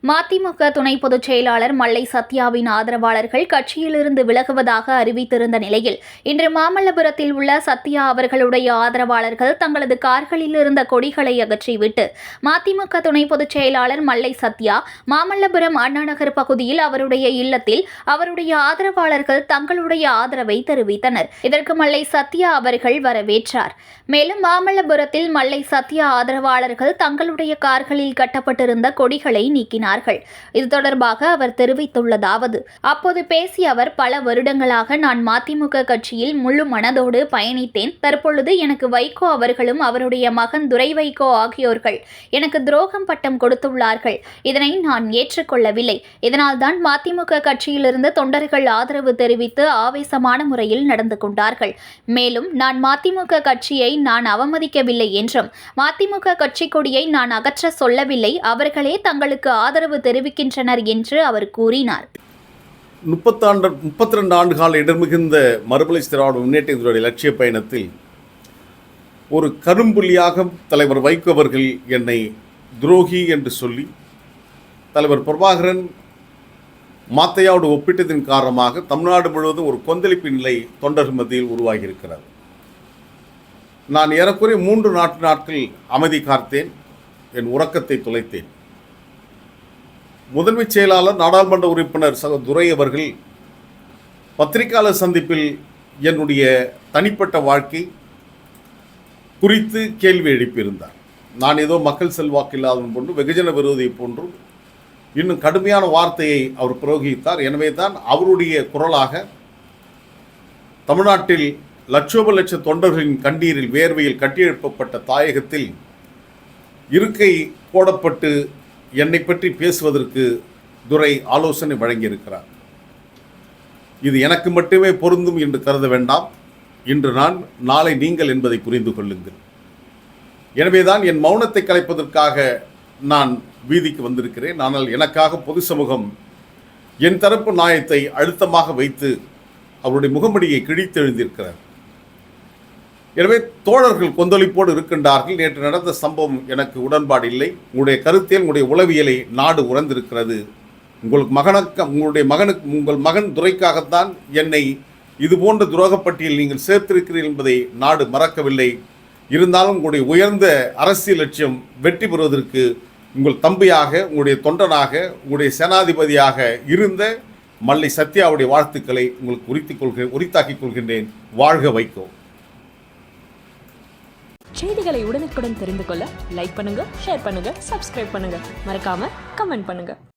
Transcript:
மதிமுக துணை பொதுச் செயலாளர் மல்லை சத்யாவின் ஆதரவாளர்கள் கட்சியிலிருந்து விலகுவதாக அறிவித்திருந்த நிலையில் இன்று மாமல்லபுரத்தில் உள்ள சத்யா அவர்களுடைய ஆதரவாளர்கள் தங்களது கார்களில் இருந்த கொடிகளை அகற்றிவிட்டு மதிமுக துணை பொதுச் செயலாளர் மல்லை சத்யா மாமல்லபுரம் அண்ணாநகர் பகுதியில் அவருடைய இல்லத்தில் அவருடைய ஆதரவாளர்கள் தங்களுடைய ஆதரவை தெரிவித்தனர். இதற்கு மல்லை சத்யா அவர்கள் வரவேற்றார். மேலும் மாமல்லபுரத்தில் மல்லை சத்யா ஆதரவாளர்கள் தங்களுடைய கார்களில் கட்டப்பட்டிருந்த கொடிகளை நீக்கினார். இது தொடர்பாக அவர் தெரிவித்துள்ளதாவது: அப்போது பேசிய அவர், பல வருடங்களாக நான் மதிமுக கட்சியில் முழு மனதோடு பயணித்தேன். தற்பொழுது எனக்கு வைகோ அவர்களும் அவருடைய மகன் துரை வைகோ ஆகியோர்கள் எனக்கு துரோகம் பட்டம் கொடுத்துள்ளார்கள். இதனை நான் ஏற்றுக்கொள்ளவில்லை. இதனால்தான் மதிமுக கட்சியிலிருந்து தொண்டர்கள் ஆதரவு தெரிவித்து ஆவேசமான முறையில் நடந்து கொண்டார்கள். மேலும் நான் மதிமுக கட்சியை நான் அவமதிக்கவில்லை என்றும் மதிமுக கட்சி கொடியை நான் அகற்ற சொல்லவில்லை. அவர்களே தங்களுக்கு ஆதரவு தெரிவிக்கின்றனர் என்று அவர் கூறினார். 32 ஆண்டுகால இடர்மிகுந்த மறுமலை திராவிட முன்னேற்றத்தினுடைய லட்சிய பயணத்தில் ஒரு கரும்புள்ளியாக தலைவர் வைகோ அவர்கள் என்னை துரோகி என்று சொல்லி தலைவர் பிரபாகரன் மாத்தையாவோடு ஒப்பிட்டதின் காரணமாக தமிழ்நாடு முழுவதும் ஒரு கொந்தளிப்பு நிலை தொண்டர்கள் மத்தியில் உருவாகியிருக்கிறது. நான் ஏறக்குறைய 3 நாட்கள் அமைதி காத்தேன். என் உறக்கத்தை தொலைத்தேன். முதன்மைச் செயலாளர் நாடாளுமன்ற உறுப்பினர் துரை அவர்கள் பத்திரிகையாளர் சந்திப்பில் என்னுடைய தனிப்பட்ட வாழ்க்கை குறித்து கேள்வி எழுப்பியிருந்தார். நான் ஏதோ மக்கள் செல்வாக்கு இல்லாதவன் போன்று, வெகுஜன விரோதி போன்றும் இன்னும் கடுமையான வார்த்தையை அவர் பிரயோகித்தார். எனவே தான் அவருடைய குரலாக தமிழ்நாட்டில் லட்சோப தொண்டர்களின் கண்ணீரில் வேர்வையில் கட்டியெழுப்பப்பட்ட தாயகத்தில் இருக்கை போடப்பட்டு என்னை பற்றி பேசுவதற்கு துரை ஆலோசனை வழங்கியிருக்கிறார். இது எனக்கு மட்டுமே பொருந்தும் என்று கருத வேண்டாம். இன்று நான், நாளை நீங்கள் என்பதை புரிந்து கொள்ளுங்கள். எனவேதான் என் மௌனத்தை கலைப்பதற்காக நான் வீதிக்கு வந்திருக்கிறேன். ஆனால் எனக்காக பொது சமூகம் என் தரப்பு நியாயத்தை அழுத்தமாக வைத்து அவருடைய முகமடியை கிழித்தெழுந்திருக்கிறார். எனவே தோழர்கள் கொந்தளிப்போடு இருக்கின்றார்கள். நேற்று நடந்த சம்பவம் எனக்கு உடன்பாடு இல்லை. உங்களுடைய கருத்தியல், உங்களுடைய உளவியலை நாடு உணர்ந்திருக்கிறது. உங்கள் மகன் துரைக்காகத்தான் என்னை இதுபோன்ற துரோகப்பட்டியல் நீங்கள் சேர்த்திருக்கிறீர்கள் என்பதை நாடு மறக்கவில்லை. இருந்தாலும் உங்களுடைய உயர்ந்த அரசியல் லட்சியம் வெற்றி பெறுவதற்கு உங்கள் தம்பியாக, உங்களுடைய தொண்டனாக, உங்களுடைய சேனாதிபதியாக இருந்த மல்லை சத்யாவுடைய வாழ்த்துக்களை உங்களுக்கு உரித்தாக்கிக் கொள்கின்றேன். வாழ்க வைகோ. செய்திகளை உடனுக்குடன் தெரிந்து கொள்ள லைக் பண்ணுங்க, ஷேர் பண்ணுங்க, சப்ஸ்கிரைப் பண்ணுங்க, மறக்காம கமெண்ட் பண்ணுங்க.